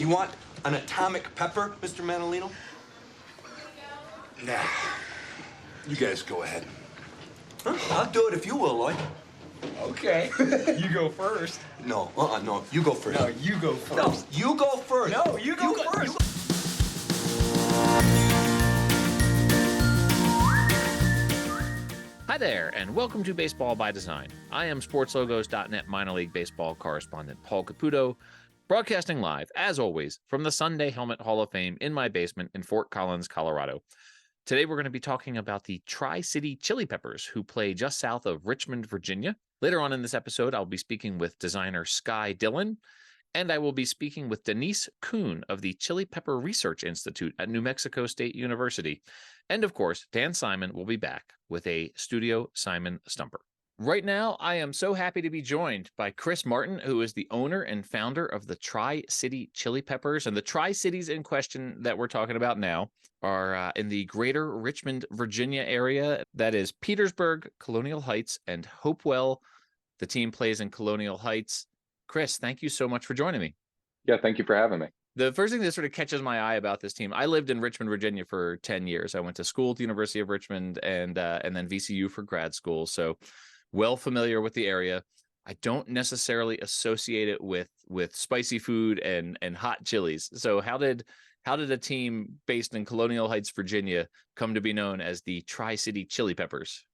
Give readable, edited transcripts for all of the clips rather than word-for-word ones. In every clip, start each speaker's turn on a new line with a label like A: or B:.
A: You want an atomic pepper, Mr. Manolino?
B: Nah. You guys go ahead.
A: Huh? I'll do it if you will, Lloyd.
C: Okay. You go first.
A: No, no. You go first.
C: No, you go first.
A: No, you go first.
C: No, you go first.
D: Hi there, and welcome to Baseball by Design. I am SportsLogos.net minor league baseball correspondent Paul Caputo, broadcasting live, as always, from the Sunday Helmet Hall of Fame in my basement in Fort Collins, Colorado. Today, we're going to be talking about the Tri-City Chili Peppers, who play just south of Richmond, Virginia. Later on in this episode, I'll be speaking with designer Sky Dillon, and I will be speaking with Denise Kuhn of the Chili Pepper Research Institute at New Mexico State University. And of course, Dan Simon will be back with a Studio Simon Stumper. Right now, I am so happy to be joined by Chris Martin, who is the owner and founder of the Tri-City Chili Peppers. And the Tri-Cities in question that we're talking about now are in the greater Richmond, Virginia area. That is Petersburg, Colonial Heights, and Hopewell. The team plays in Colonial Heights. Chris, thank you so much for joining me.
E: Yeah, thank you for having me.
D: The first thing that sort of catches my eye about this team, I lived in Richmond, Virginia for 10 years. I went to school at the University of Richmond and then VCU for grad school. So well familiar with the area. I don't necessarily associate it with spicy food and hot chilies. So how did a team based in Colonial Heights, Virginia come to be known as the Tri-City Chili Peppers?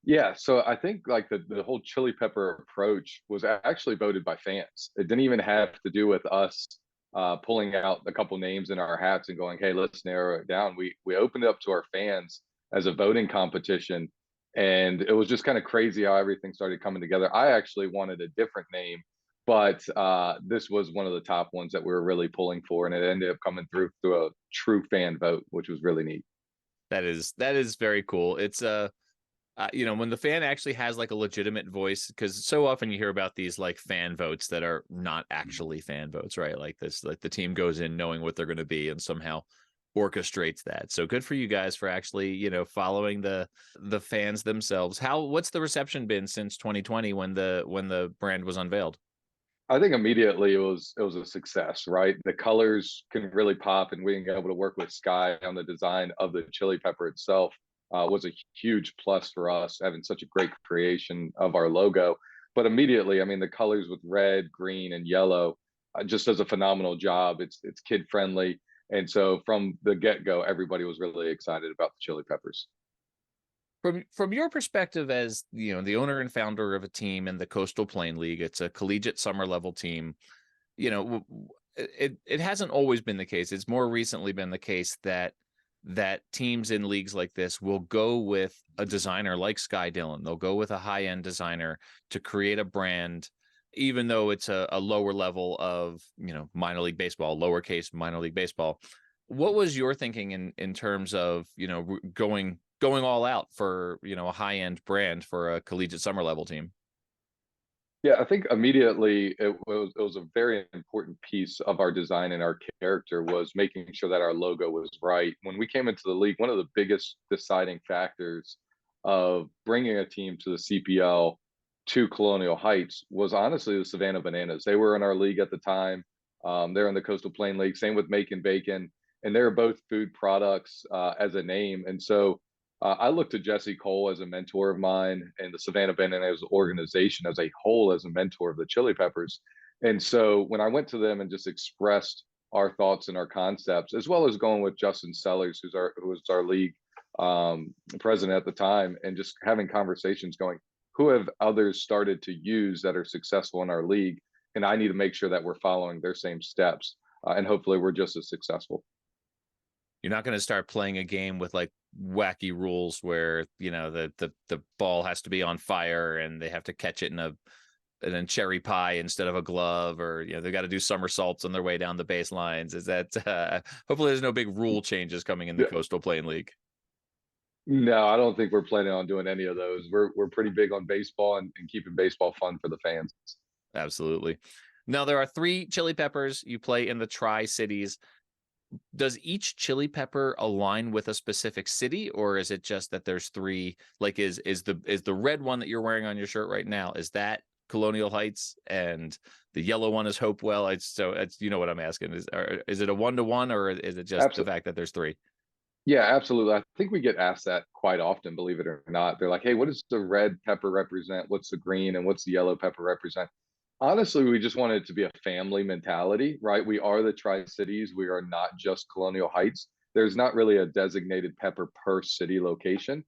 E: Yeah, so I think like the whole chili pepper approach was actually voted by fans. It didn't even have to do with us pulling out a couple names in our hats and going, hey, let's narrow it down. We opened it up to our fans as a voting competition. And it was just kind of crazy how everything started coming together. I actually wanted a different name, but this was one of the top ones that we were really pulling for. And it ended up coming through a true fan vote, which was really neat.
D: That is very cool. It's when the fan actually has like a legitimate voice, because so often you hear about these like fan votes that are not actually fan votes, right? Like this, like the team goes in knowing what they're going to be and somehow orchestrates that. So good for you guys for actually, following the fans themselves. What's the reception been since 2020 when the brand was unveiled?
E: I think immediately it was a success, right? The colors can really pop, and being able to work with Sky on the design of the chili pepper itself was a huge plus for us, having such a great creation of our logo. But immediately, I mean, the colors with red, green, and yellow just does a phenomenal job. It's kid friendly. And so from the get-go, everybody was really excited about the chili peppers.
D: From your perspective as, the owner and founder of a team in the Coastal Plain League, it's a collegiate summer level team. It hasn't always been the case. It's more recently been the case that teams in leagues like this will go with a designer like Sky Dillon. They'll go with a high-end designer to create a brand, even though it's a lower level of, minor league baseball, lowercase minor league baseball. What was your thinking in terms of, going all out for, a high-end brand for a collegiate summer level team?
E: Yeah, I think immediately it was a very important piece of our design and our character was making sure that our logo was right. When we came into the league, one of the biggest deciding factors of bringing a team to the CPL to Colonial Heights was honestly the Savannah Bananas. They were in our league at the time. They're in the Coastal Plain League, same with Macon Bacon, and they're both food products as a name. And so I look to Jesse Cole as a mentor of mine, and the Savannah Bananas organization as a whole as a mentor of the Chili Peppers. And so when I went to them and just expressed our thoughts and our concepts, as well as going with Justin Sellers, who was our league president at the time, and just having conversations going, who have others started to use that are successful in our league? And I need to make sure that we're following their same steps. And hopefully we're just as successful.
D: You're not going to start playing a game with like wacky rules where, the ball has to be on fire and they have to catch it in a cherry pie instead of a glove, or, they got to do somersaults on their way down the baselines. Is that, hopefully there's no big rule changes coming in the Coastal Plain League.
E: No, I don't think we're planning on doing any of those. We're pretty big on baseball and keeping baseball fun for the fans.
D: Absolutely. Now, there are 3 chili peppers. You play in the Tri-Cities. Does each chili pepper align with a specific city, or is it just that there's 3? Like, is the red one that you're wearing on your shirt right now, is that Colonial Heights and the yellow one is Hopewell. It's you know what I'm asking, is it a 1-to-1 or is it just the fact that there's 3?
E: Yeah, absolutely. I think we get asked that quite often, believe it or not. They're like, hey, what does the red pepper represent? What's the green and what's the yellow pepper represent? Honestly, we just wanted it to be a family mentality, right? We are the Tri-Cities. We are not just Colonial Heights. There's not really a designated pepper per city location,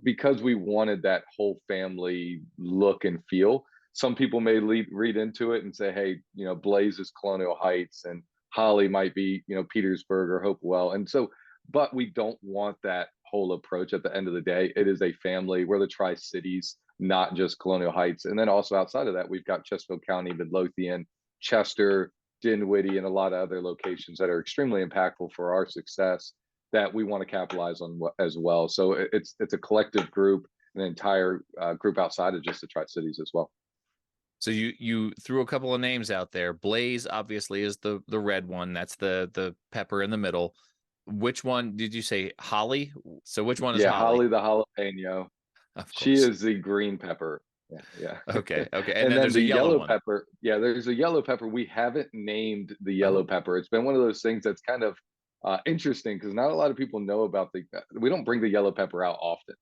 E: because we wanted that whole family look and feel. Some people may read into it and say, hey, Blaze is Colonial Heights and Holly might be, Petersburg or Hopewell. And so, but we don't want that whole approach. At the end of the day, it is a family. We're the Tri-Cities, not just Colonial Heights. And then also outside of that, we've got Chesterfield County, Midlothian, Chester, Dinwiddie, and a lot of other locations that are extremely impactful for our success that we want to capitalize on as well. So it's a collective group, an entire group outside of just the Tri-Cities as well.
D: So you threw a couple of names out there. Blaze obviously is the red one. That's the pepper in the middle. Which one did you say? Holly? So which one is
E: Holly
D: Holly?
E: the jalapeno. She is the green pepper. Yeah.
D: Okay.
E: And then
D: there's
E: the
D: a yellow
E: pepper. Yeah, there's a yellow pepper. We haven't named the yellow pepper. It's been one of those things that's kind of interesting because not a lot of people know about we don't bring the yellow pepper out often.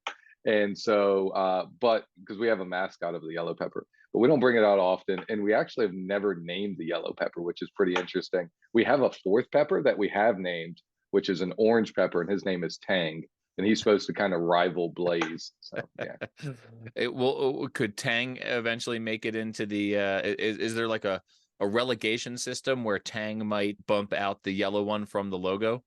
E: And so, but because we have a mascot of the yellow pepper, but we don't bring it out often. And we actually have never named the yellow pepper, which is pretty interesting. We have a 4th pepper that we have named, which is an orange pepper, and his name is Tang. And he's supposed to kind of rival Blaze. So yeah.
D: Could Tang eventually make it into the is there like a relegation system where Tang might bump out the yellow one from the logo?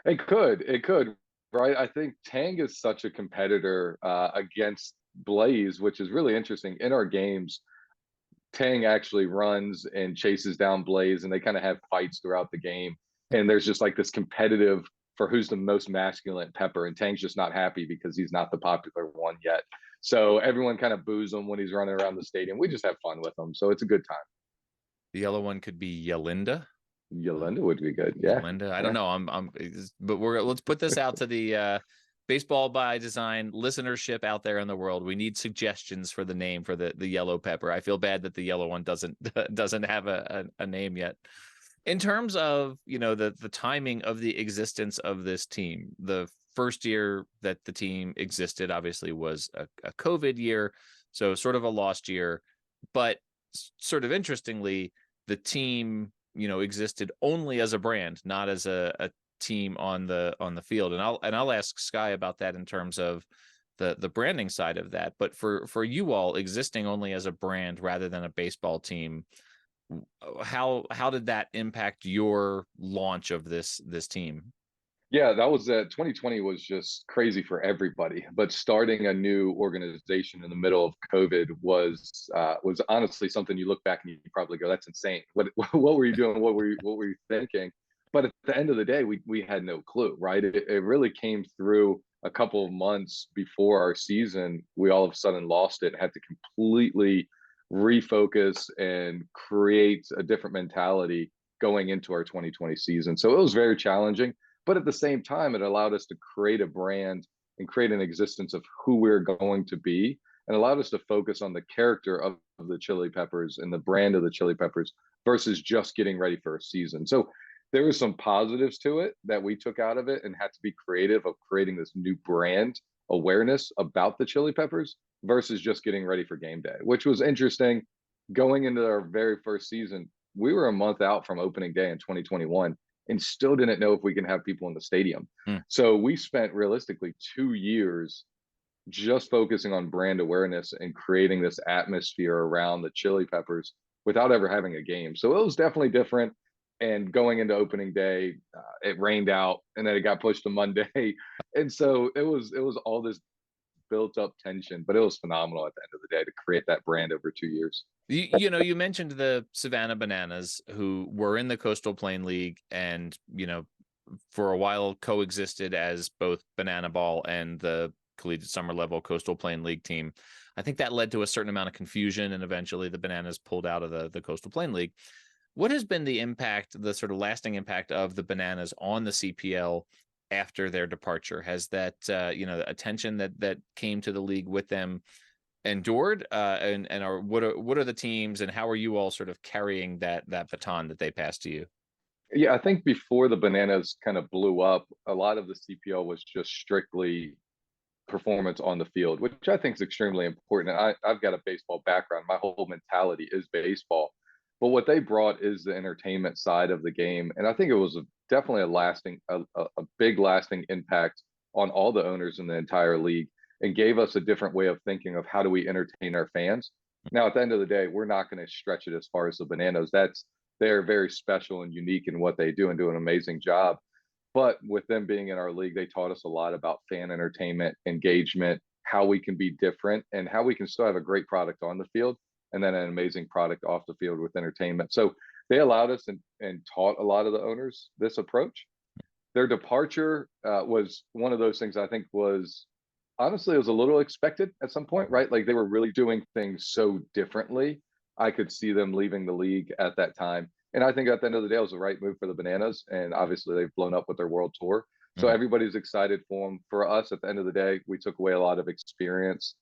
E: It could, right? I think Tang is such a competitor against Blaze, which is really interesting. In our games, Tang actually runs and chases down Blaze, and they kind of have fights throughout the game. And there's just like this competitive for who's the most masculine pepper, and Tang's just not happy because he's not the popular one yet. So everyone kind of boos him when he's running around the stadium. We just have fun with him, so it's a good time.
D: The yellow one could be Yelinda.
E: Yelinda would be good. Yeah,
D: Yelinda. I don't know. But let's put this out to the Baseball by Design listenership out there in the world. We need suggestions for the name for the yellow pepper. I feel bad that the yellow one doesn't have a name yet. In terms of, the timing of the existence of this team, the first year that the team existed obviously was a COVID year, so sort of a lost year. But sort of interestingly, the team, existed only as a brand, not as a team on the field. And I'll ask Sky about that in terms of the branding side of that. But for you all existing only as a brand rather than a baseball team, how did that impact your launch of this team?
E: Yeah, that was 2020 was just crazy for everybody. But starting a new organization in the middle of COVID was honestly something you look back and you probably go, "That's insane. What were you doing? What were you thinking?" But at the end of the day, we had no clue, right? It really came through a couple of months before our season. We all of a sudden lost it, had to completely refocus and create a different mentality going into our 2020 season. So it was very challenging, but at the same time, it allowed us to create a brand and create an existence of who we're going to be, and allowed us to focus on the character of the Chili Peppers and the brand of the Chili Peppers versus just getting ready for a season. So there were some positives to it that we took out of it and had to be creative of creating this new brand awareness about the Chili Peppers versus just getting ready for game day, which was interesting. Going into our very first season, we were a month out from opening day in 2021 and still didn't know if we can have people in the stadium. So we spent realistically 2 years just focusing on brand awareness and creating this atmosphere around the Chili Peppers without ever having a game. So it was definitely different. And going into opening day, it rained out, and then it got pushed to Monday, and so it was all this built up tension, but it was phenomenal at the end of the day to create that brand over 2 years.
D: You mentioned the Savannah Bananas, who were in the Coastal Plain League and, for a while coexisted as both Banana Ball and the Collegiate Summer Level Coastal Plain League team. I think that led to a certain amount of confusion, and eventually the Bananas pulled out of the Coastal Plain League. What has been the impact, the sort of lasting impact of the Bananas on the CPL after their departure? Has that, the attention that came to the league with them endured, and are what are the teams, and how are you all sort of carrying that baton that they passed to you?
E: Yeah, I think before the Bananas kind of blew up, a lot of the CPL was just strictly performance on the field, which I think is extremely important. And I've got a baseball background. My whole mentality is baseball. But what they brought is the entertainment side of the game. And I think it was definitely a big lasting impact on all the owners in the entire league and gave us a different way of thinking of how do we entertain our fans. Now, at the end of the day, we're not going to stretch it as far as the Bananas. They're very special and unique in what they do and do an amazing job. But with them being in our league, they taught us a lot about fan entertainment, engagement, how we can be different, and how we can still have a great product on the field and then an amazing product off the field with entertainment. So they allowed us and taught a lot of the owners this approach. Their departure was one of those things I think was honestly, it was a little expected at some point, right? Like they were really doing things so differently. I could see them leaving the league at that time. And I think at the end of the day, it was the right move for the Bananas. And obviously, they've blown up with their world tour. So everybody's excited for them. For us, at the end of the day, we took away a lot of experience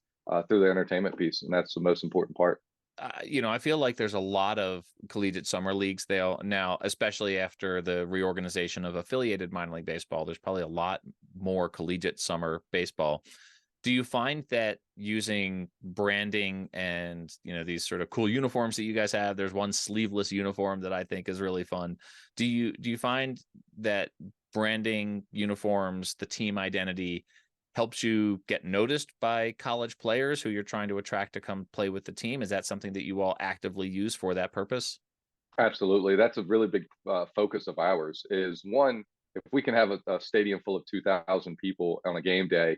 E: through the entertainment piece. And that's the most important part.
D: I feel like there's a lot of collegiate summer leagues now, especially after the reorganization of affiliated minor league baseball. There's probably a lot more collegiate summer baseball. Do you find that using branding and, these sort of cool uniforms that you guys have, there's one sleeveless uniform that I think is really fun. Do you find that branding, uniforms, the team identity helps you get noticed by college players who you're trying to attract to come play with the team? Is that something that you all actively use for that purpose?
E: Absolutely. That's a really big focus of ours is one, if we can have a stadium full of 2,000 people on a game day,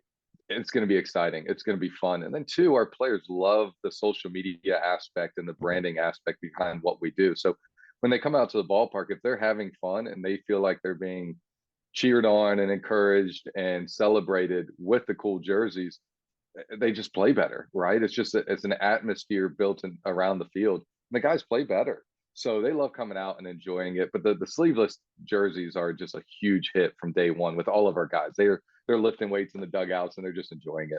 E: it's going to be exciting. It's going to be fun. And then two, our players love the social media aspect and the branding aspect behind what we do. So when they come out to the ballpark, if they're having fun and they feel like they're being cheered on and encouraged and celebrated with the cool jerseys, they just play better, right? It's an atmosphere built in around the field. And the guys play better. So they love coming out and enjoying it. But the sleeveless jerseys are just a huge hit from day one with all of our guys. They're lifting weights in the dugouts and they're just enjoying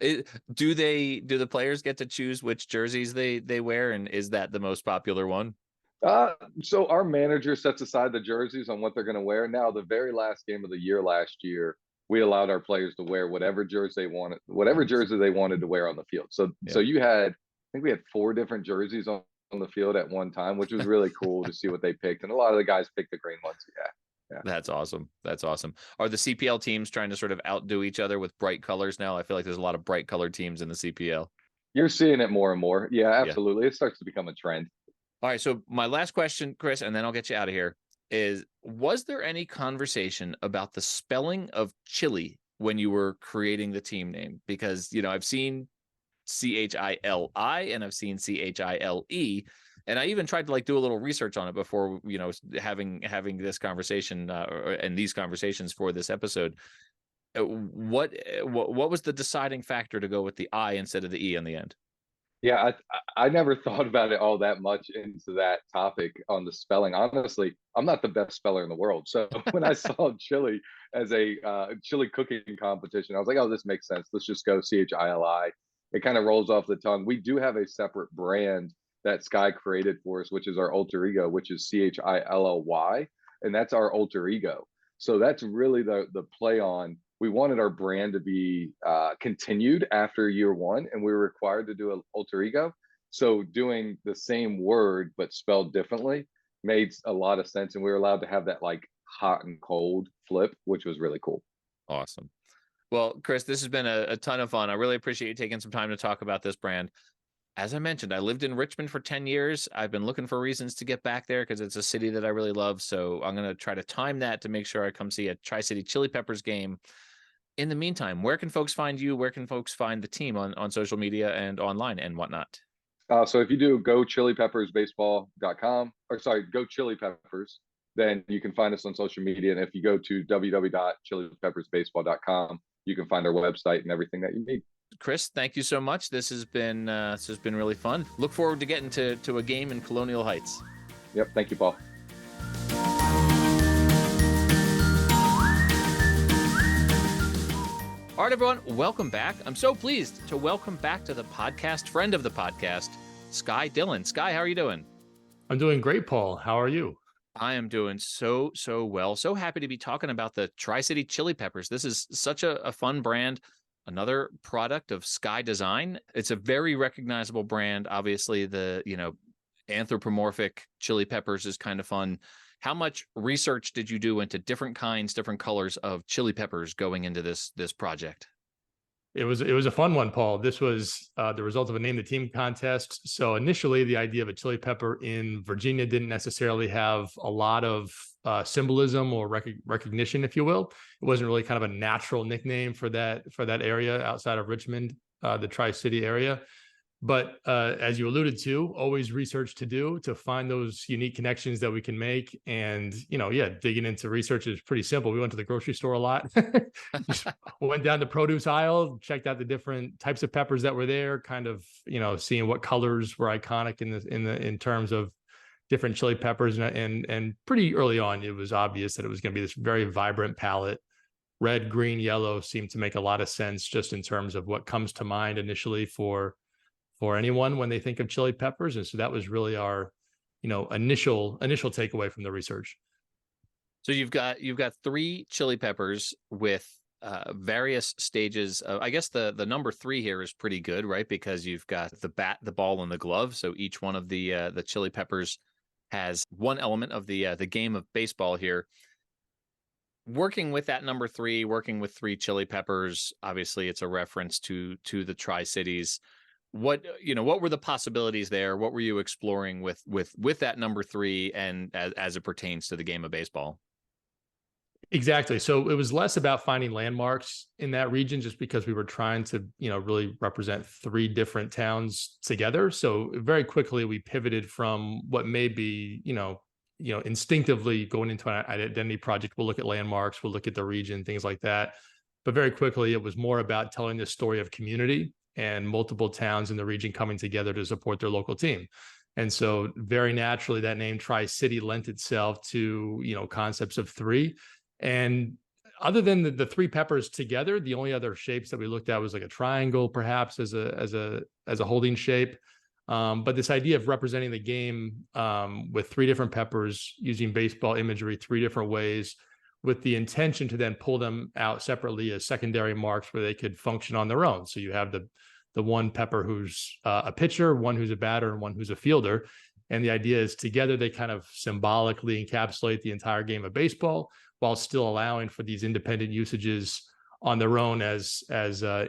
E: it.
D: Do the players get to choose which jerseys they wear, and is that the most popular one?
E: So our manager sets aside the jerseys on what they're going to wear. Now, the very last game of the year last year, we allowed our players to wear whatever jersey they wanted to wear on the field. So you had, I think we had 4 different jerseys on the field at one time, which was really cool to see what they picked. And a lot of the guys picked the green ones. Yeah.
D: That's awesome. Are the CPL teams trying to sort of outdo each other with bright colors now? I feel like there's a lot of bright colored teams in the CPL.
E: You're seeing it more and more. Yeah, absolutely. It starts to become a trend.
D: All right. So my last question, Chris, and then I'll get you out of here, is was there any conversation about the spelling of chili when you were creating the team name? Because, I've seen CHILI and I've seen CHILE. And I even tried to do a little research on it before, having this conversation and these conversations for this episode. What was the deciding factor to go with the I instead of the E on the end?
E: Yeah, I never thought about it all that much into that topic on the spelling. Honestly, I'm not the best speller in the world. So when I saw chili as a chili cooking competition, I was like, oh, this makes sense. Let's just go CHILI. It kind of rolls off the tongue. We do have a separate brand that Sky created for us, which is our alter ego, which is CHILLY, and that's our alter ego. So that's really the play on. We wanted our brand to be continued after year one, and we were required to do an alter ego. So doing the same word but spelled differently made a lot of sense, and we were allowed to have that hot and cold flip, which was really cool.
D: Awesome. Well, Chris, this has been a ton of fun. I really appreciate you taking some time to talk about this brand. As I mentioned, I lived in Richmond for 10 years. I've been looking for reasons to get back there because it's a city that I really love. So I'm going to try to time that to make sure I come see a Tri-City Chili Peppers game. In the meantime, where can folks find you? Where can folks find the team on social media and online and whatnot?
E: So if you do go chilipeppersbaseball.com, or sorry, go Chili Peppers, then you can find us on social media. And if you go to www.chilipeppersbaseball.com, you can find our website and everything that you need.
D: Chris, thank you so much. This has been really fun. Look forward to getting to a game in Colonial Heights.
E: Yep. Thank you, Paul.
D: All right, everyone, welcome back. I'm so pleased to welcome back to the podcast, friend of the podcast, Sky Dillon. Sky, how are you doing?
F: I'm doing great, Paul. How are you?
D: I am doing so well. So happy to be talking about the Tri-City Chili Peppers. This is such a fun brand, another product of Sky Design. It's a very recognizable brand. Obviously, the anthropomorphic chili peppers is kind of fun. How much research did you do into different kinds, different colors of chili peppers going into this project?
F: It was a fun one, Paul. This was the result of a name the team contest. So initially, the idea of a chili pepper in Virginia didn't necessarily have a lot of symbolism or recognition, if you will. It wasn't really kind of a natural nickname for that area outside of Richmond, the Tri-City area. But as you alluded to, always research to do to find those unique connections that we can make. And, digging into research is pretty simple. We went to the grocery store a lot, went down the produce aisle, checked out the different types of peppers that were there, kind of, seeing what colors were iconic in terms of different chili peppers. And pretty early on, it was obvious that it was going to be this very vibrant palette. Red, green, yellow seemed to make a lot of sense just in terms of what comes to mind initially for anyone when they think of chili peppers. And so that was really our, initial takeaway from the research.
D: So you've got 3 chili peppers with various stages of, I guess the number 3 here is pretty good, right? Because you've got the bat, the ball, and the glove. So each one of the chili peppers has one element of the game of baseball here. Working with that number 3, working with 3 chili peppers, obviously it's a reference to the Tri-Cities. What were the possibilities there? What were you exploring with that number 3 and as it pertains to the game of baseball?
F: Exactly. So it was less about finding landmarks in that region, just because we were trying to, really represent 3 different towns together. So very quickly we pivoted from what may be, instinctively going into an identity project. We'll look at landmarks, we'll look at the region, things like that. But very quickly it was more about telling the story of community and multiple towns in the region coming together to support their local team. And so very naturally that name Tri-City lent itself to, concepts of 3. And other than the 3 peppers together, the only other shapes that we looked at was like a triangle, perhaps as a holding shape. But this idea of representing the game with 3 different peppers, using baseball imagery 3 different ways, with the intention to then pull them out separately as secondary marks where they could function on their own. So you have the one pepper who's a pitcher, one who's a batter, and one who's a fielder. And the idea is together they kind of symbolically encapsulate the entire game of baseball while still allowing for these independent usages on their own as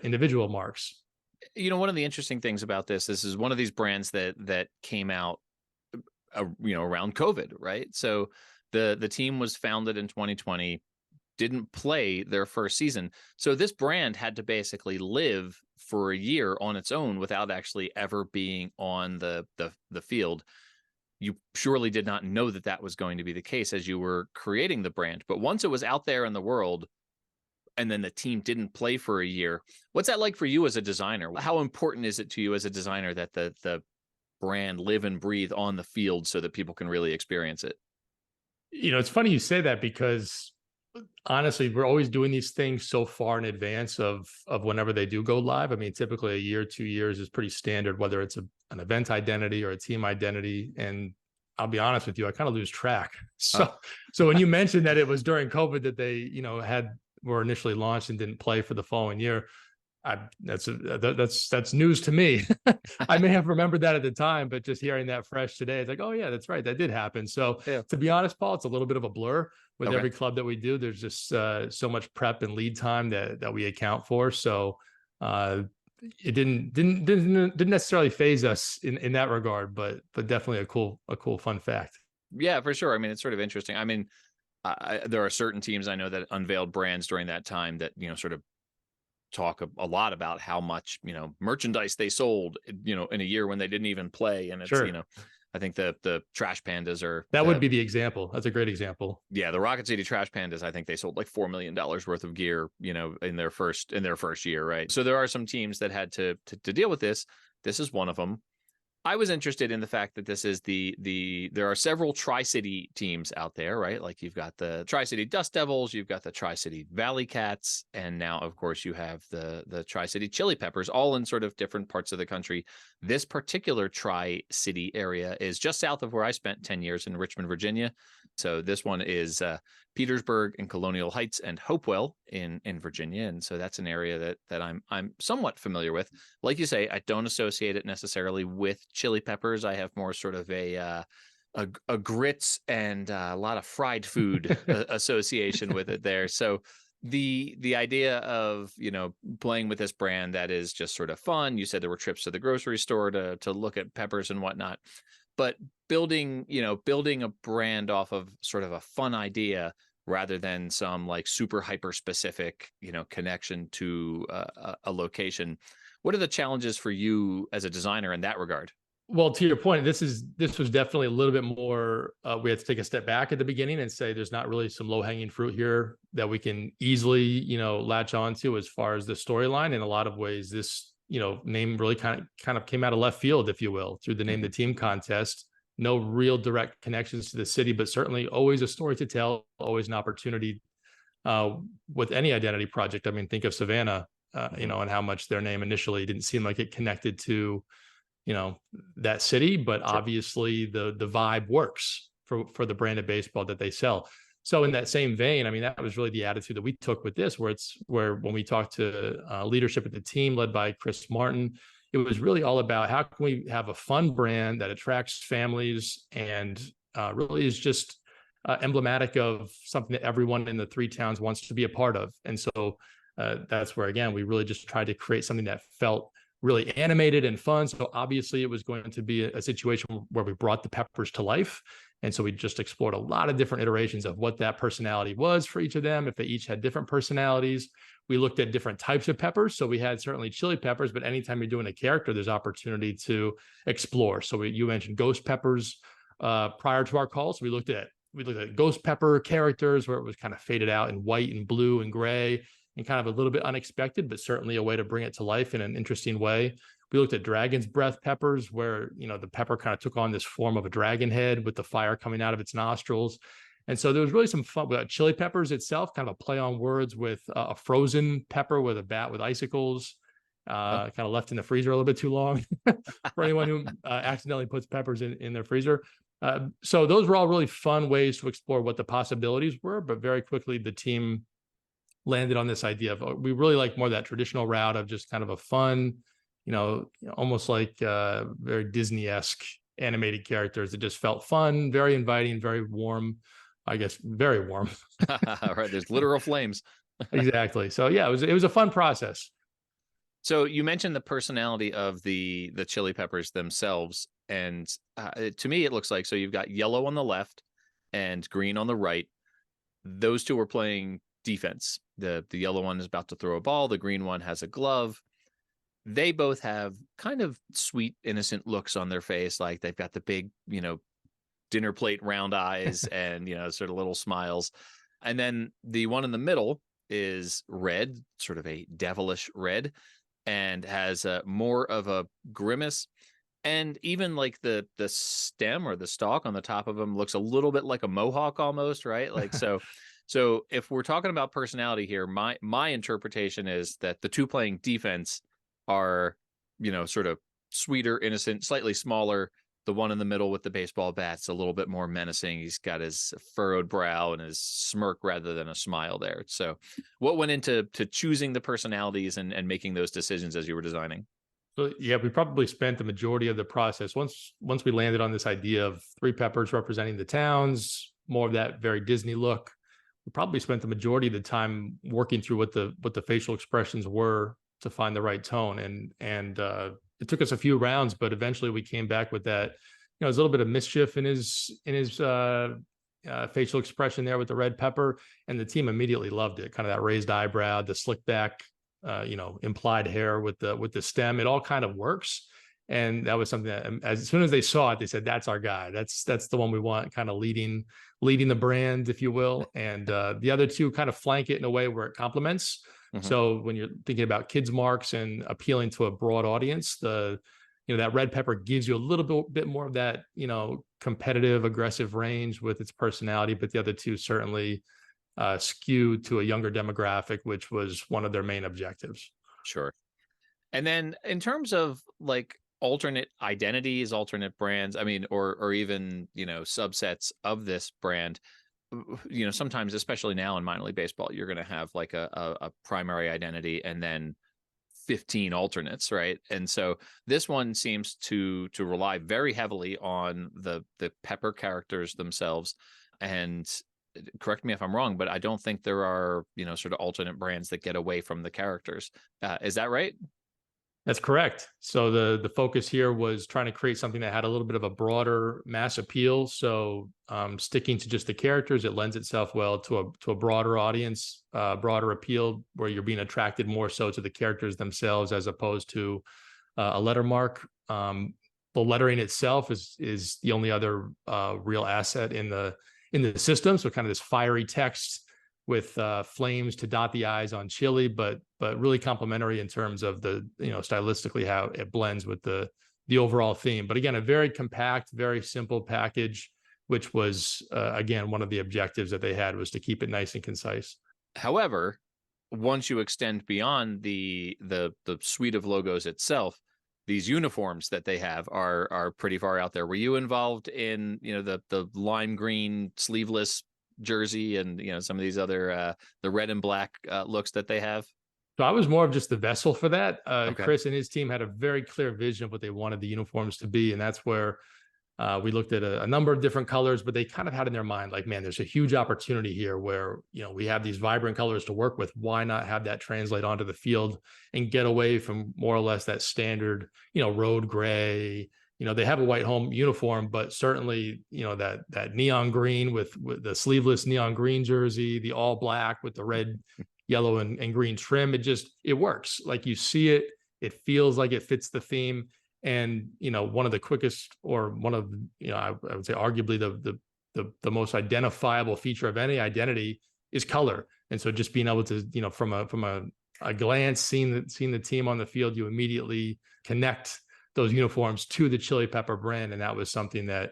F: individual marks.
D: One of the interesting things about this is one of these brands that came out, around COVID, right? So the team was founded in 2020, didn't play their first season. So this brand had to basically live for a year on its own without actually ever being on the field. You surely did not know that was going to be the case as you were creating the brand. But once it was out there in the world and then the team didn't play for a year, what's that like for you as a designer? How important is it to you as a designer that the brand live and breathe on the field so that people can really experience it?
F: It's funny you say that, because honestly, we're always doing these things so far in advance of whenever they do go live. I mean, typically a year, 2 years is pretty standard, whether it's an event identity or a team identity. And I'll be honest with you, I kind of lose track. So when you mentioned that it was during COVID that they, were initially launched and didn't play for the following year, that's news to me. I may have remembered that at the time, but just hearing that fresh today, it's like, oh yeah, that's right, that did happen. So yeah. To be honest, Paul, it's a little bit of a blur with every club that we do. There's just so much prep and lead time that we account for. So it didn't necessarily phase us in that regard, but definitely a cool fun fact.
D: Yeah, for sure. I mean, it's sort of interesting. I mean, there are certain teams I know that unveiled brands during that time that sort of talk a lot about how much merchandise they sold in a year when they didn't even play. And it's
F: sure.
D: I think the Trash Pandas are
F: would be the example. That's a great example.
D: Yeah, the Rocket City Trash Pandas, I think they sold like $4 million worth of gear in their first year, right? So there are some teams that had to deal with this. This is one of them. I was interested in the fact that this is there are several Tri-City teams out there, right? Like you've got the Tri-City Dust Devils, you've got the Tri-City Valley Cats, and now of course you have the Tri-City Chili Peppers, all in sort of different parts of the country. This particular Tri-City area is just south of where I spent 10 years in Richmond, Virginia. So this one is Petersburg and Colonial Heights and Hopewell in Virginia, and so that's an area that I'm somewhat familiar with. Like you say, I don't associate it necessarily with chili peppers. I have more sort of a grits and a lot of fried food association with it there. So the idea of playing with this brand that is just sort of fun. You said there were trips to the grocery store to look at peppers and whatnot. But building a brand off of sort of a fun idea rather than some like super hyper specific, connection to a location. What are the challenges for you as a designer in that regard?
F: Well, to your point, this was definitely a little bit more. We had to take a step back at the beginning and say there's not really some low hanging fruit here that we can easily, latch onto as far as the storyline. In a lot of ways, this name really kind of came out of left field, if you will, through the Name the Team contest. No real direct connections to the city, but certainly always a story to tell, always an opportunity with any identity project. I mean, think of Savannah, and how much their name initially didn't seem like it connected to, that city, but sure, obviously the vibe works for the brand of baseball that they sell. So in that same vein, I mean, that was really the attitude that we took with this, where when we talked to leadership at the team led by Chris Martin, it was really all about how can we have a fun brand that attracts families and really is just emblematic of something that everyone in the three towns wants to be a part of. And so that's where, again, we really just tried to create something that felt really animated and fun. So obviously it was going to be a situation where we brought the peppers to life. And so we just explored a lot of different iterations of what that personality was for each of them, if they each had different personalities. We looked at different types of peppers. So we had certainly chili peppers, but anytime you're doing a character, there's opportunity to explore. So you mentioned ghost peppers prior to our call. So we looked at ghost pepper characters where it was kind of faded out in white and blue and gray and kind of a little bit unexpected, but certainly a way to bring it to life in an interesting way. We looked at dragon's breath peppers where, the pepper kind of took on this form of a dragon head with the fire coming out of its nostrils. And so there was really some fun with chili peppers itself, kind of a play on words with a frozen pepper with a bat with icicles, kind of left in the freezer a little bit too long for anyone who accidentally puts peppers in their freezer. So those were all really fun ways to explore what the possibilities were, but very quickly the team landed on this idea of we really like more that traditional route of just kind of a fun, almost like very Disney-esque animated characters that just felt fun, very inviting, very warm. I guess very warm.
D: Right, there's literal flames.
F: Exactly. So yeah, it was a fun process.
D: So you mentioned the personality of the chili peppers themselves, and to me it looks like, so you've got yellow on the left and green on the right. Those two are playing defense. The yellow one is about to throw a ball. The green one has a glove. They both have kind of sweet, innocent looks on their face, like they've got the big, dinner plate round eyes and sort of little smiles. And then the one in the middle is red, sort of a devilish red, and has more of a grimace. And even like the stem or the stalk on the top of them looks a little bit like a mohawk almost, right? Like so if we're talking about personality here, my interpretation is that the two playing defense are, sort of sweeter, innocent, slightly smaller. The one in the middle with the baseball bat's a little bit more menacing. He's got his furrowed brow and his smirk rather than a smile there. So what went into choosing the personalities and making those decisions as you were designing?
F: So yeah, we probably spent the majority of the process once we landed on this idea of three peppers representing the towns, more of that very Disney look. We probably spent the majority of the time working through what the facial expressions were to find the right tone. And it took us a few rounds, but eventually we came back with that. There's a little bit of mischief in his facial expression there with the red pepper, and the team immediately loved it. Kind of that raised eyebrow, the slick back, implied hair with the stem. It all kind of works, and that was something that as soon as they saw it, they said, "That's our guy. That's the one we want." Kind of leading the brand, if you will. And the other two kind of flank it in a way where it complements. Mm-hmm. So when you're thinking about kids marks and appealing to a broad audience, the that red pepper gives you a little bit more of that, competitive, aggressive range with its personality, but the other two certainly skewed to a younger demographic, which was one of their main objectives.
D: Sure. And then in terms of like alternate identities, alternate brands, I mean, or even, subsets of this brand, sometimes, especially now in minor league baseball, you're going to have like a primary identity and then 15 alternates, right? And so this one seems to rely very heavily on the pepper characters themselves. And correct me if I'm wrong, but I don't think there are, sort of alternate brands that get away from the characters. Is that right?
F: That's correct. So the focus here was trying to create something that had a little bit of a broader mass appeal. So sticking to just the characters, it lends itself well to a broader audience, broader appeal, where you're being attracted more so to the characters themselves as opposed to a letter mark. The lettering itself is the only other real asset in the system. So kind of this fiery text with flames to dot the I's on chili, but really complementary in terms of the, stylistically how it blends with the overall theme. But again, a very compact, very simple package, which was, again, one of the objectives that they had was to keep it nice and concise.
D: However, once you extend beyond the suite of logos itself, these uniforms that they have are pretty far out there. Were you involved in, the lime green sleeveless jersey and some of these other the red and black looks that they have?
F: So I was more of just the vessel for that.
D: Okay.
F: Chris and his team had a very clear vision of what they wanted the uniforms to be, and that's where we looked at a number of different colors, but they kind of had in their mind like, man, there's a huge opportunity here where we have these vibrant colors to work with. Why not have that translate onto the field and get away from more or less that standard road gray? They have a white home uniform, but certainly, that neon green with the sleeveless neon green jersey, the all black with the red, yellow, and green trim. It works. Like you see it, it feels like it fits the theme. And, one of the quickest, or one of, I would say arguably the most identifiable feature of any identity is color. And so just being able to, from a glance, seeing the team on the field, you immediately connect those uniforms to the chili pepper brand. And that was something that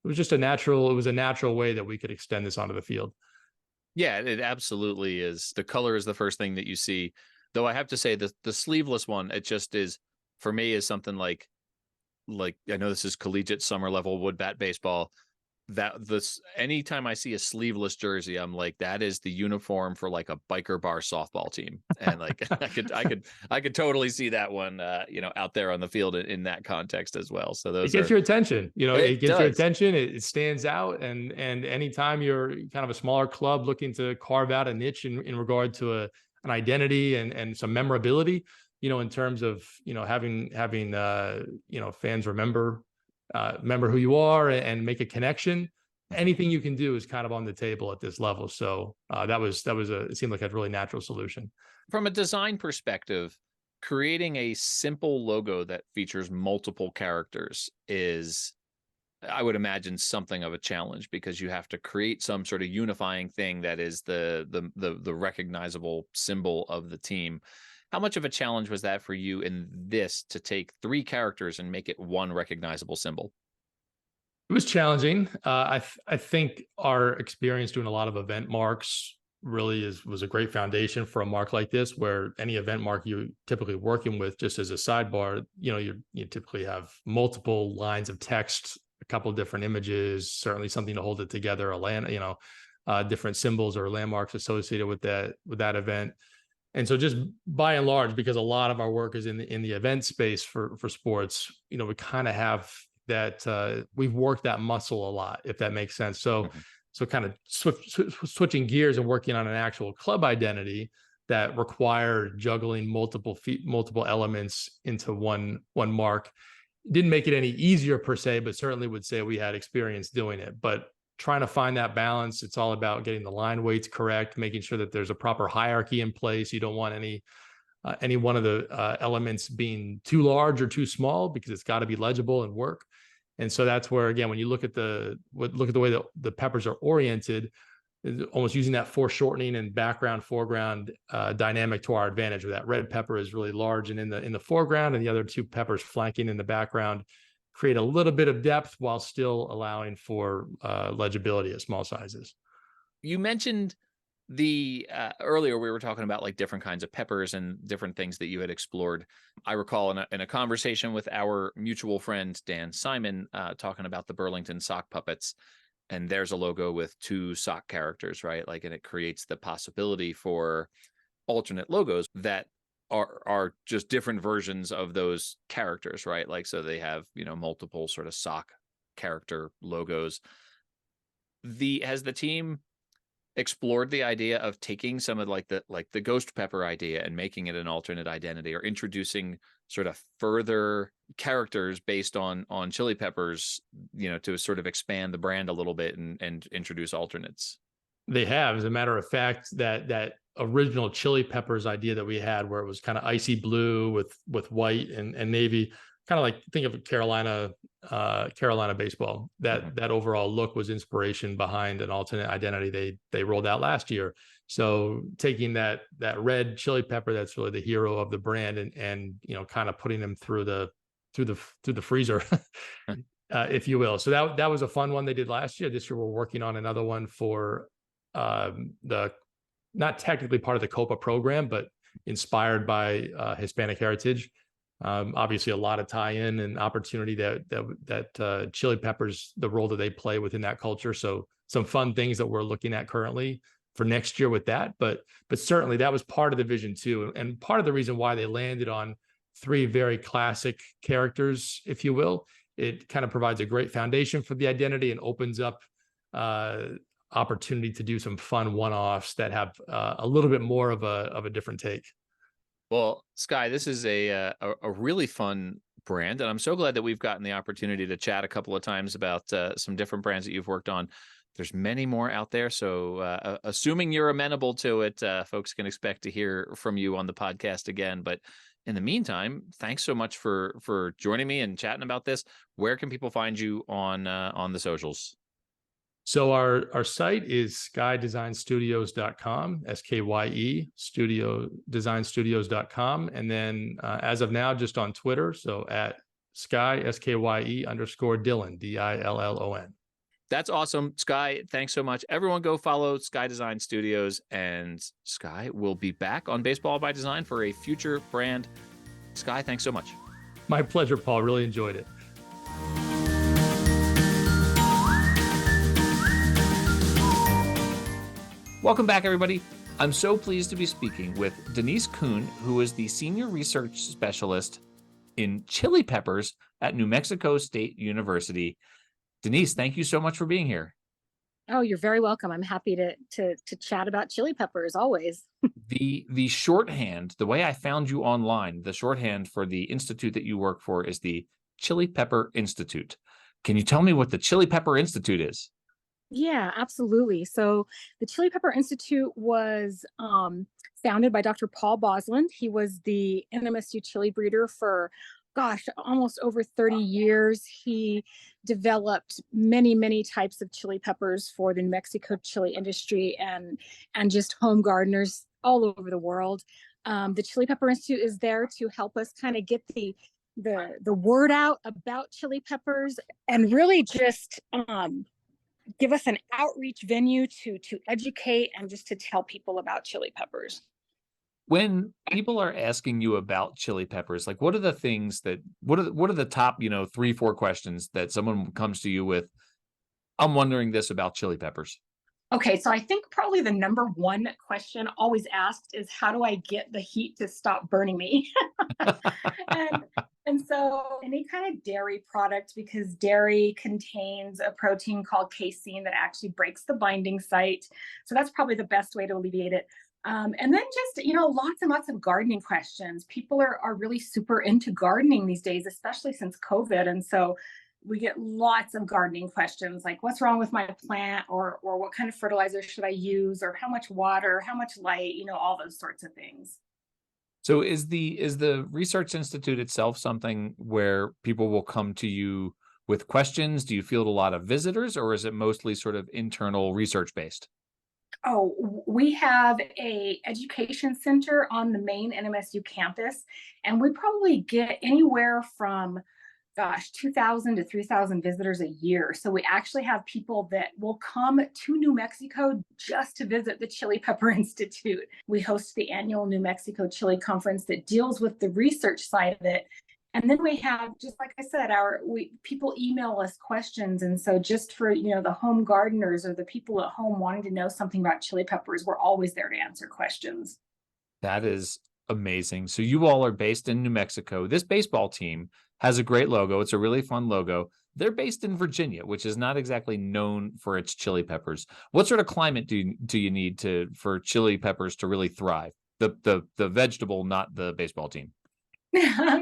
F: it was a natural way that we could extend this onto the field.
D: Yeah, it absolutely is. The color is the first thing that you see, though I have to say the sleeveless one, it just is, for me, is something like I know this is collegiate summer level wood bat baseball. Anytime I see a sleeveless jersey, I'm like, that is the uniform for like a biker bar softball team. And like, I could totally see that one, out there on the field in that context as well. So it
F: gets your attention, it gets
D: does.
F: your attention. It stands out. And anytime you're kind of a smaller club looking to carve out a niche in regard to an identity and some memorability, in terms of, having fans remember who you are and make a connection. Anything you can do is kind of on the table at this level. So it seemed like a really natural solution.
D: From a design perspective, creating a simple logo that features multiple characters is, I would imagine, something of a challenge, because you have to create some sort of unifying thing that is the recognizable symbol of the team. How much of a challenge was that for you in this, to take 3 characters and make it one recognizable symbol?
F: It was challenging. I think our experience doing a lot of event marks really was a great foundation for a mark like this, where any event mark you're typically working with, just as a sidebar, you typically have multiple lines of text, a couple of different images, certainly something to hold it together, different symbols or landmarks associated with that event. And so just by and large, because a lot of our work is in the event space for sports, we kind of have that, we've worked that muscle a lot, if that makes sense. So, so kind of switching gears and working on an actual club identity that required juggling multiple elements into one mark didn't make it any easier per se, but certainly would say we had experience doing it. But trying to find that balance, it's all about getting the line weights correct, making sure that there's a proper hierarchy in place. You don't want any one of the elements being too large or too small, because it's got to be legible and work. And so that's where, again, when you look at the way that the peppers are oriented, almost using that foreshortening and background foreground dynamic to our advantage, where that red pepper is really large and in the foreground, and the other two peppers flanking in the background create a little bit of depth while still allowing for legibility at small sizes.
D: You mentioned the earlier we were talking about like different kinds of peppers and different things that you had explored. I recall in a conversation with our mutual friend Dan Simon talking about the Burlington sock puppets, and there's a logo with two sock characters, right? Like, and it creates the possibility for alternate logos that are just different versions of those characters, right? Like, so they have, you know, multiple sort of sock character logos. Has the team explored the idea of taking some of like the ghost pepper idea and making it an alternate identity, or introducing sort of further characters based on chili peppers, you know, to sort of expand the brand a little bit and introduce alternates?
F: They have. As a matter of fact, that original chili peppers idea that we had, where it was kind of icy blue with white and navy, kind of like, think of Carolina baseball. That overall look was inspiration behind an alternate identity they rolled out last year. So taking that red chili pepper, that's really the hero of the brand, and you know, kind of putting them through the freezer, if you will. So that was a fun one they did last year. This year we're working on another one for the, not technically part of the COPA program, but inspired by Hispanic heritage. Obviously a lot of tie-in and opportunity that chili peppers, the role that they play within that culture. So some fun things that we're looking at currently for next year with that, but certainly that was part of the vision too. And part of the reason why they landed on three very classic characters, if you will, it kind of provides a great foundation for the identity and opens up opportunity to do some fun one-offs that have a little bit more of a different take.
D: Well, Sky, this is a really fun brand, and I'm so glad that we've gotten the opportunity to chat a couple of times about some different brands that you've worked on. There's many more out there, so assuming you're amenable to it, folks can expect to hear from you on the podcast again. But in the meantime, thanks so much for joining me and chatting about this. Where can people find you on the socials?
F: So our site is skydesignstudios.com, SKYE, designstudios.com. And then as of now, just on Twitter. So at Sky, SKYE _Dillon, DILLON.
D: That's awesome. Sky, thanks so much. Everyone go follow Sky Design Studios, and Sky will be back on Baseball by Design for a future brand. Sky, thanks so much.
F: My pleasure, Paul. Really enjoyed it.
D: Welcome back, everybody. I'm so pleased to be speaking with Denise Kuhn, who is the Senior Research Specialist in Chili Peppers at New Mexico State University. Denise, thank you so much for being here.
G: Oh, you're very welcome. I'm happy to chat about chili peppers always.
D: The shorthand, the way I found you online, the shorthand for the institute that you work for is the Chili Pepper Institute. Can you tell me what the Chili Pepper Institute is?
G: Yeah, absolutely. So the Chili Pepper Institute was founded by Dr. Paul Bosland. He was the NMSU chili breeder for, almost over 30 years. He developed many, many types of chili peppers for the New Mexico chili industry and just home gardeners all over the world. The Chili Pepper Institute is there to help us kind of get the word out about chili peppers, and really just give us an outreach venue to educate and just to tell people about chili peppers.
D: When people are asking you about chili peppers, like what are the top, 3-4 questions that someone comes to you with? I'm wondering this about chili peppers.
G: Okay, so I think probably the number one question always asked is, how do I get the heat to stop burning me? And so any kind of dairy product, because dairy contains a protein called casein that actually breaks the binding site. So that's probably the best way to alleviate it. And then just, lots and lots of gardening questions. People are really super into gardening these days, especially since COVID. And so we get lots of gardening questions, like what's wrong with my plant, or what kind of fertilizer should I use, or how much water, how much light, all those sorts of things.
D: So is the Research Institute itself something where people will come to you with questions? Do you field a lot of visitors, or is it mostly sort of internal research based?
G: We have a education center on the main NMSU campus, and we probably get anywhere from 2,000 to 3,000 visitors a year. So we actually have people that will come to New Mexico just to visit the Chili Pepper Institute. We host the annual New Mexico Chili Conference that deals with the research side of it. And then we have, just like I said, people email us questions. And so just for, the home gardeners or the people at home wanting to know something about chili peppers, we're always there to answer questions.
D: That is amazing. So you all are based in New Mexico. This baseball team has a great logo. It's a really fun logo. They're based in Virginia, which is not exactly known for its chili peppers. What sort of climate do you need for chili peppers to really thrive? The vegetable, not the baseball team.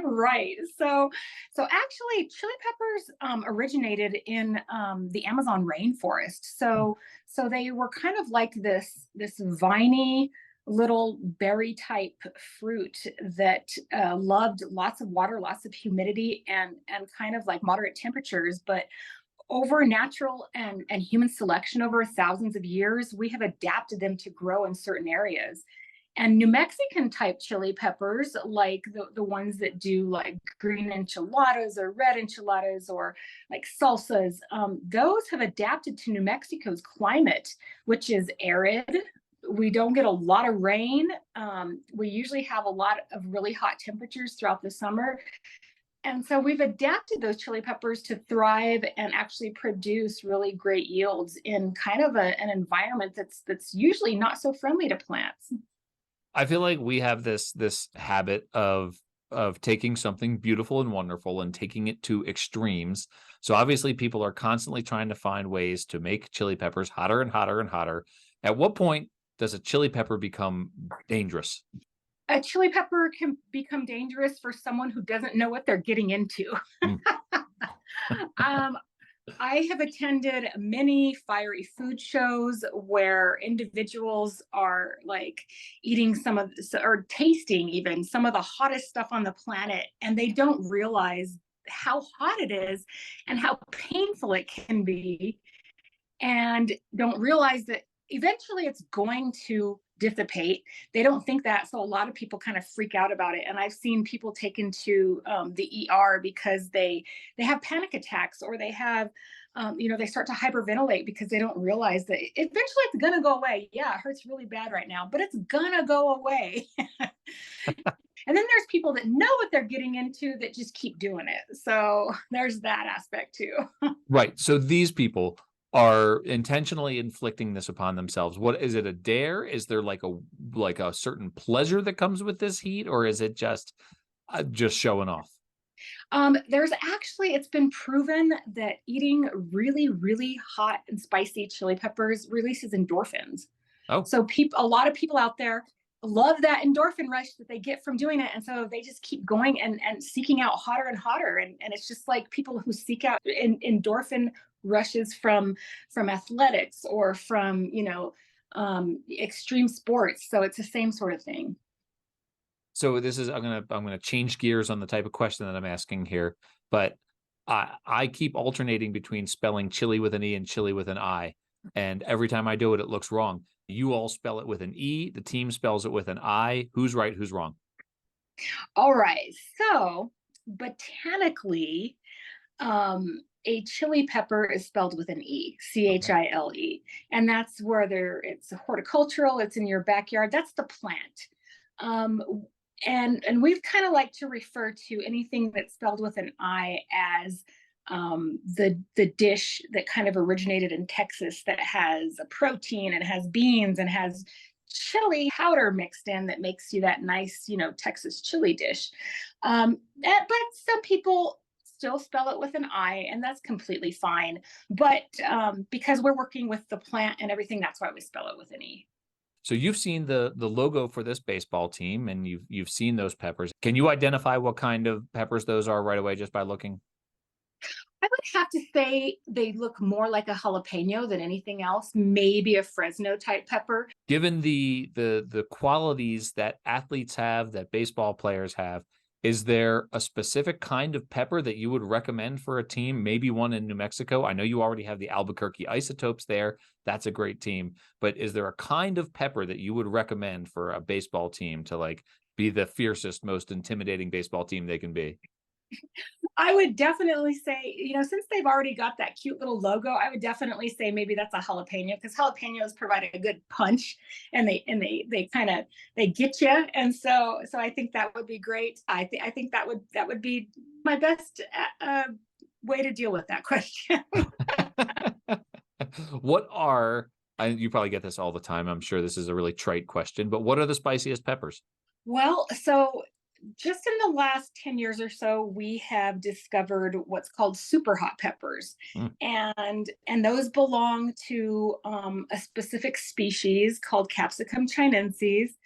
G: Right. So actually, chili peppers originated in the Amazon rainforest. So they were kind of like this viney little berry type fruit that loved lots of water, lots of humidity, and kind of like moderate temperatures. But over natural and human selection over thousands of years, we have adapted them to grow in certain areas. And New Mexican type chili peppers, like the ones that do like green enchiladas or red enchiladas or like salsas, those have adapted to New Mexico's climate, which is arid. We don't get a lot of rain. We usually have a lot of really hot temperatures throughout the summer. And so we've adapted those chili peppers to thrive and actually produce really great yields in kind of an environment that's usually not so friendly to plants.
D: I feel like we have this habit of taking something beautiful and wonderful and taking it to extremes. So obviously people are constantly trying to find ways to make chili peppers hotter and hotter and hotter. At what point does a chili pepper become dangerous?
G: A chili pepper can become dangerous for someone who doesn't know what they're getting into. I have attended many fiery food shows where individuals are like eating or tasting even some of the hottest stuff on the planet, and they don't realize how hot it is and how painful it can be, and don't realize that eventually it's going to dissipate. They don't think that. So a lot of people kind of freak out about it. And I've seen people taken to the ER because they have panic attacks, or they have, they start to hyperventilate because they don't realize that eventually it's going to go away. Yeah, it hurts really bad right now, but it's going to go away. And then there's people that know what they're getting into that just keep doing it. So there's that aspect too.
D: Right. So these people are intentionally inflicting this upon themselves. What is it, a dare? Is there like a certain pleasure that comes with this heat, or is it just showing off?
G: It's been proven that eating really, really hot and spicy chili peppers releases endorphins.
D: Oh,
G: so a lot of people out there love that endorphin rush that they get from doing it, and so they just keep going and seeking out hotter and hotter, and it's just like people who seek out endorphin rushes from athletics or from extreme sports. So it's the same sort of thing.
D: so this is I'm gonna change gears on the type of question that I'm asking here, but I keep alternating between spelling chili with an E and chili with an I, and every time I do it, it looks wrong. You all spell it with an E. The team spells it with an I. Who's right? Who's wrong?
G: All right. So botanically, a chili pepper is spelled with an E, Chile. And that's where it's horticultural, it's in your backyard. That's the plant. And we've kind of like to refer to anything that's spelled with an I as the dish that kind of originated in Texas that has a protein and has beans and has chili powder mixed in that makes you that nice, Texas chili dish. But some people still spell it with an I, and that's completely fine. But because we're working with the plant and everything, that's why we spell it with an E.
D: So you've seen the logo for this baseball team, and you've seen those peppers. Can you identify what kind of peppers those are right away just by looking?
G: I would have to say they look more like a jalapeno than anything else, maybe a Fresno type pepper.
D: Given the qualities that athletes have, that baseball players have, Is there a specific kind of pepper that you would recommend for a team? Maybe one in New Mexico. I know you already have the Albuquerque Isotopes there. That's a great team. But is there a kind of pepper that you would recommend for a baseball team to like be the fiercest, most intimidating baseball team they can be?
G: I would definitely say, since they've already got that cute little logo, I would definitely say maybe that's a jalapeno, because jalapenos provide a good punch, and they kind of they get you, and so I think that would be great. I think that would be my best way to deal with that question.
D: What are, you probably get this all the time, I'm sure this is a really trite question, but what are the spiciest peppers?
G: Well, so just in the last 10 years or so, we have discovered what's called super hot peppers.
D: Mm.
G: And those belong to a specific species called Capsicum chinensis.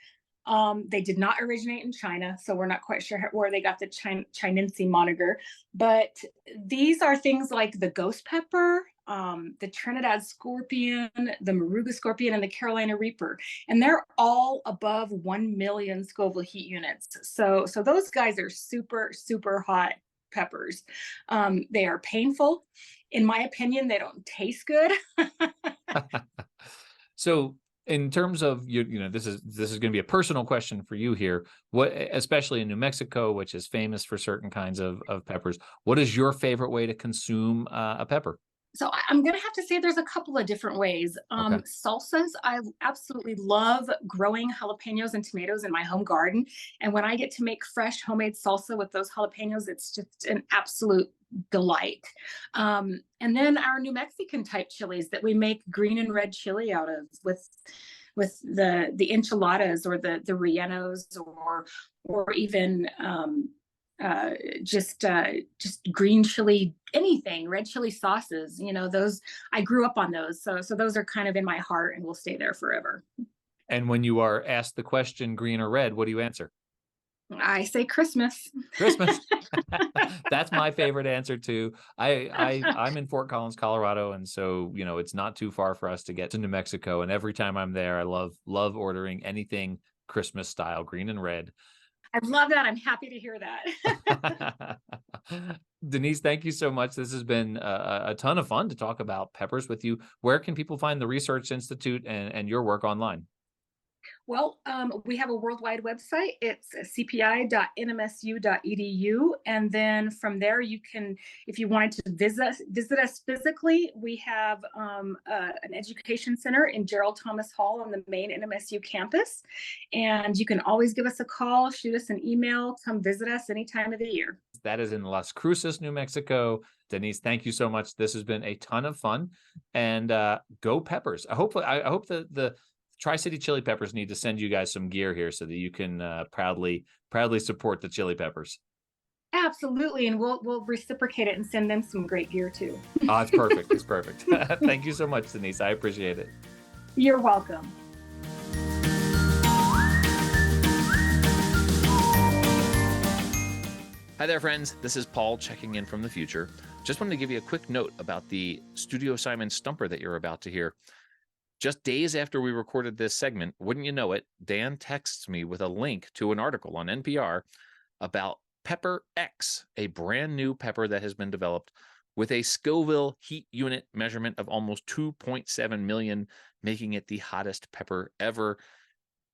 G: They did not originate in China, so we're not quite sure where they got the Chinense moniker. But these are things like the ghost pepper, the Trinidad scorpion, the Moruga scorpion, and the Carolina reaper. And they're all above 1 million Scoville heat units. So those guys are super, super hot peppers. They are painful. In my opinion, they don't taste good.
D: So in terms of this is going to be a personal question for you here. What, especially in New Mexico, which is famous for certain kinds of peppers, what is your favorite way to consume a pepper?
G: So I'm going to have to say there's a couple of different ways.
D: Okay.
G: Salsas, I absolutely love growing jalapenos and tomatoes in my home garden. And when I get to make fresh homemade salsa with those jalapenos, it's just an absolute delight. And then our New Mexican type chilies that we make green and red chili out of with the enchiladas or the rellenos or even just green chili, anything, red chili sauces, those, I grew up on those. So those are kind of in my heart and will stay there forever.
D: And when you are asked the question, green or red, what do you answer?
G: I say Christmas.
D: Christmas. That's my favorite answer too. I'm in Fort Collins, Colorado, and so it's not too far for us to get to New Mexico. And every time I'm there, I love ordering anything Christmas style, green and red.
G: I love that. I'm happy to hear that.
D: Denise, thank you so much. This has been a ton of fun to talk about peppers with you. Where can people find the Research Institute and your work online?
G: Well, we have a worldwide website. It's cpi.nmsu.edu. And then from there, you can, if you wanted to visit us physically, we have an education center in Gerald Thomas Hall on the main NMSU campus. And you can always give us a call, shoot us an email, come visit us any time of the year.
D: That is in Las Cruces, New Mexico. Denise, thank you so much. This has been a ton of fun. And go Peppers. I hope the Tri-City Chili Peppers need to send you guys some gear here so that you can proudly support the Chili Peppers.
G: Absolutely, and we'll reciprocate it and send them some great gear too.
D: Oh, it's perfect. It's perfect. Thank you so much, Denise. I appreciate it.
G: You're welcome.
D: Hi there, friends. This is Paul checking in from the future. Just wanted to give you a quick note about the Studio Simon Stumper that you're about to hear. Just days after we recorded this segment, wouldn't you know it, Dan texts me with a link to an article on NPR about Pepper X, a brand new pepper that has been developed with a Scoville heat unit measurement of almost 2.7 million, making it the hottest pepper ever.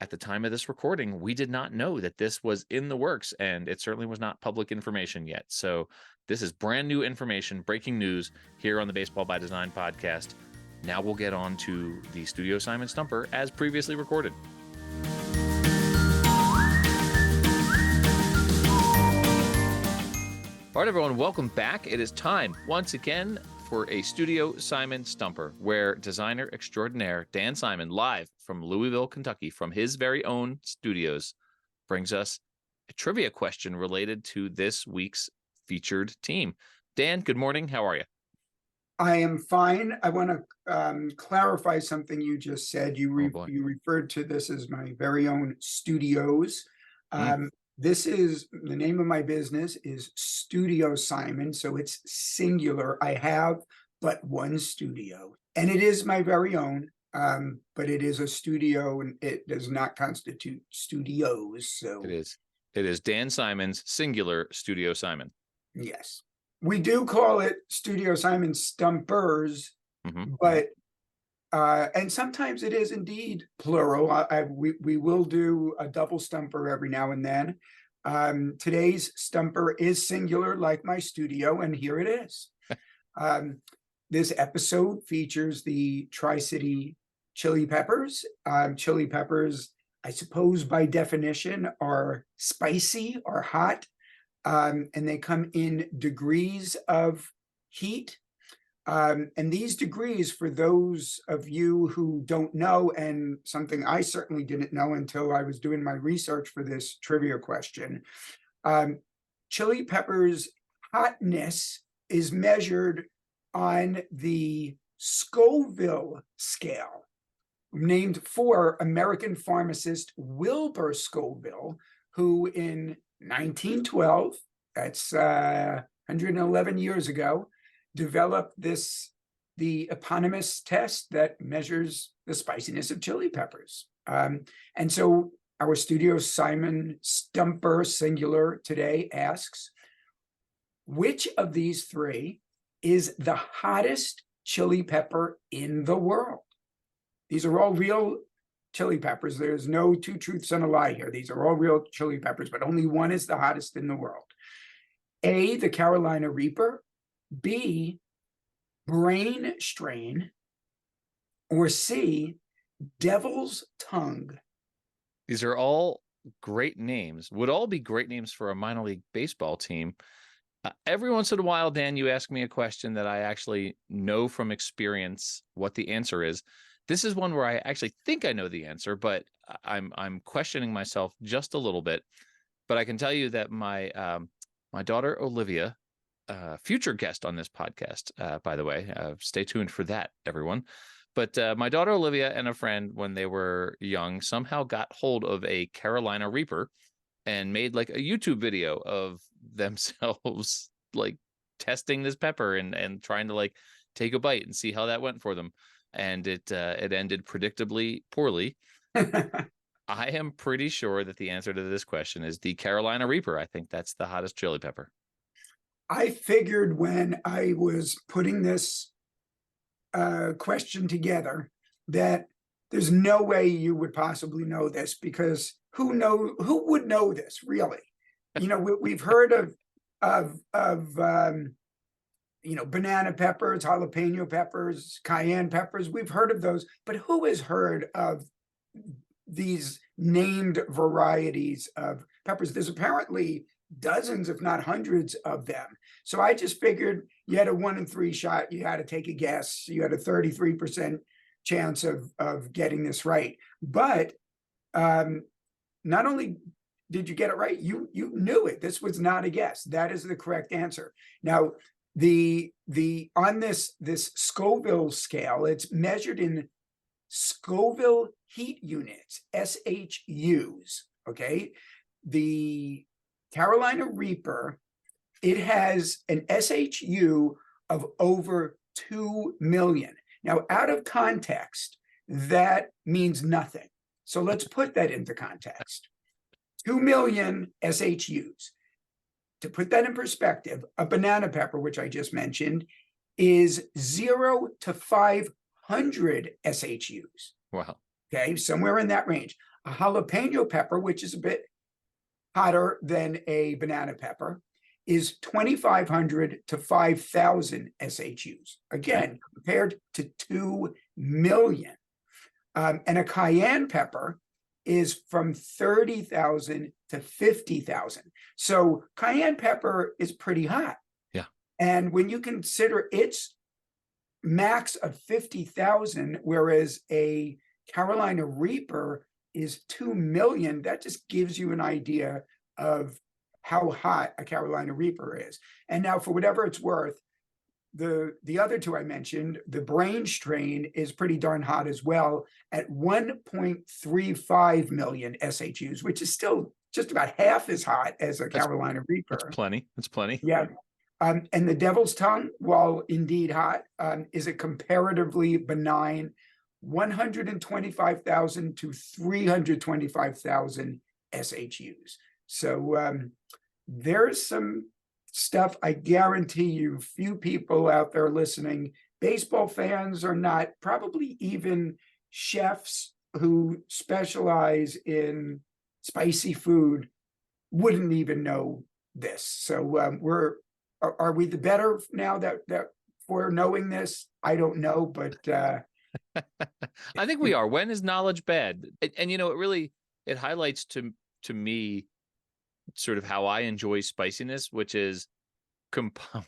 D: At the time of this recording, we did not know that this was in the works, and it certainly was not public information yet. So this is brand new information, breaking news here on the Baseball by Design podcast. Now we'll get on to the Studio Simon Stumper as previously recorded. All right, everyone, welcome back. It is time once again for a Studio Simon Stumper, where designer extraordinaire Dan Simon, live from Louisville, Kentucky, from his very own studios, brings us a trivia question related to this week's featured team. Dan, good morning. How are you?
H: I am fine. I want to clarify something you just said. You referred to this as my very own studios. This is the name of my business is Studio Simon, so it's singular. I have but one studio, and it is my very own. But it is a studio, and it does not constitute studios. So
D: it is. It is Dan Simon's singular Studio Simon.
H: Yes. We do call it Studio Simon Stumpers,
D: Mhm.
H: but and sometimes it is indeed plural. We will do a double stumper every now and then. Today's stumper is singular, like my studio, and here it is. This episode features the Tri-City chili peppers. Chili peppers, I suppose by definition, are spicy or hot, and they come in degrees of heat. And these degrees, for those of you who don't know, and something I certainly didn't know until I was doing my research for this trivia question, chili peppers hotness is measured on the Scoville scale, named for American pharmacist Wilbur Scoville, who in 1912, that's 111 years ago, developed the eponymous test that measures the spiciness of chili peppers. And so our Studio Simon Stumper singular today asks, which of these three is the hottest chili pepper in the world? These are all real chili peppers. There's no two truths and a lie here. These are all real chili peppers, but only one is the hottest in the world. A, the Carolina Reaper, B, Brain Strain, or C, Devil's Tongue.
D: These are all great names, would all be great names for a minor league baseball team. Every once in a while, Dan, you ask me a question that I actually know from experience what the answer is. This is one where I actually think I know the answer, but I'm questioning myself just a little bit. But I can tell you that my daughter Olivia, future guest on this podcast, by the way, stay tuned for that, everyone. But my daughter Olivia and a friend, when they were young, somehow got hold of a Carolina Reaper and made like a YouTube video of themselves like testing this pepper and trying to like take a bite and see how that went for them. And it ended predictably poorly. I am pretty sure that the answer to this question is the Carolina Reaper. I think that's the hottest chili pepper.
H: I figured when I was putting this question together that there's no way you would possibly know this, because who would know this really? You know, we've heard of you know, banana peppers, jalapeno peppers, cayenne peppers. We've heard of those, but who has heard of these named varieties of peppers? There's apparently dozens, if not hundreds of them. So I just figured you had a 1 in 3 shot. You had to take a guess. You had a 33% chance of getting this right. But not only did you get it right, you knew it. This was not a guess. That is the correct answer. Now, the on this Scoville scale, it's measured in Scoville heat units, SHUs. Okay, the Carolina Reaper, it has an SHU of over 2 million. Now, out of context, that means nothing. So let's put that into context. 2 million SHUs. To put that in perspective, a banana pepper, which I just mentioned, is 0 to 500 SHUs.
D: Wow.
H: Okay, somewhere in that range. A jalapeno pepper, which is a bit hotter than a banana pepper, is 2,500 to 5,000 SHUs. Again, compared to 2 million. And a cayenne pepper is from 30,000 to 50,000. So cayenne pepper is pretty hot.
D: Yeah.
H: And when you consider its max of 50,000, whereas a Carolina Reaper is 2 million, that just gives you an idea of how hot a Carolina Reaper is. And now, for whatever it's worth, the other two I mentioned, the Brain Strain is pretty darn hot as well at 1.35 million SHUs, which is still just about half as hot as a Carolina Reaper.
D: That's plenty. That's plenty.
H: Yeah. And the Devil's Tongue, while indeed hot, is a comparatively benign 125,000 to 325,000 SHUs. So there's some stuff I guarantee you few people out there listening, baseball fans or not, probably even chefs who specialize in spicy food wouldn't even know this. So are we the better now that for knowing this? I don't know, but
D: I think we are. When is knowledge bad? And you know, it highlights to me sort of how I enjoy spiciness, which is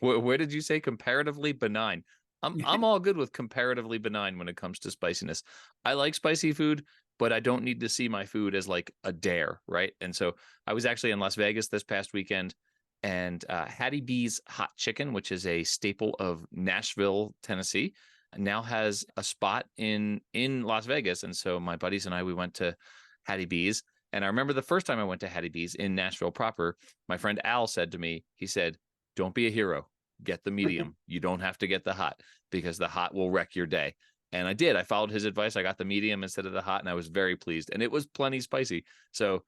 D: where did you say comparatively benign? I'm all good with comparatively benign when it comes to spiciness. I like spicy food, but I don't need to see my food as like a dare, right? And so I was actually in Las Vegas this past weekend, and Hattie B's Hot Chicken, which is a staple of Nashville, Tennessee, now has a spot in Las Vegas. And so my buddies and I, we went to Hattie B's. And I remember the first time I went to Hattie B's in Nashville proper, my friend Al said to me, he said, "Don't be a hero. Get the medium. You don't have to get the hot, because the hot will wreck your day." And I did. I followed his advice. I got the medium instead of the hot, and I was very pleased. And it was plenty spicy. So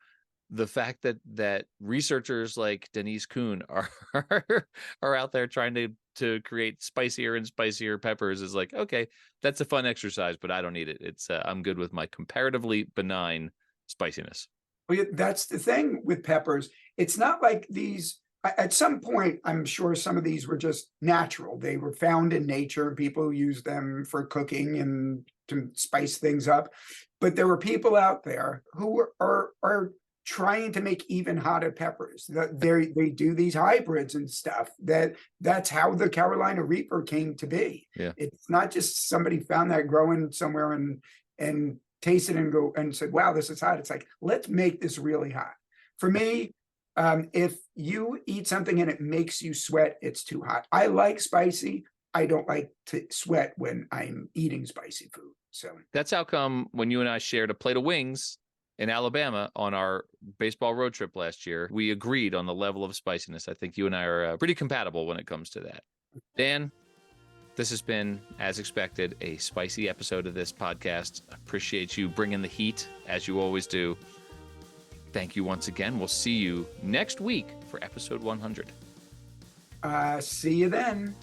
D: the fact that researchers like Denise Kuhn are out there trying to create spicier and spicier peppers is like, okay, that's a fun exercise, but I don't need it. It's I'm good with my comparatively benign spiciness.
H: Well, that's the thing with peppers. It's not like these. At some point, I'm sure some of these were just natural. They were found in nature. People use them for cooking and to spice things up. But there were people out there who are trying to make even hotter peppers. They do these hybrids and stuff. That's how the Carolina Reaper came to be.
D: Yeah.
H: It's not just somebody found that growing somewhere and tasted and go and said, "Wow, this is hot." It's like, let's make this really hot. For me, if you eat something and it makes you sweat, it's too hot. I like spicy. I don't like to sweat when I'm eating spicy food. So
D: that's how come when you and I shared a plate of wings in Alabama on our baseball road trip last year, we agreed on the level of spiciness. I think you and I are pretty compatible when it comes to that. Dan, this has been, as expected, a spicy episode of this podcast. Appreciate you bringing the heat, as you always do. Thank you once again. We'll see you next week for episode 100.
H: See you then.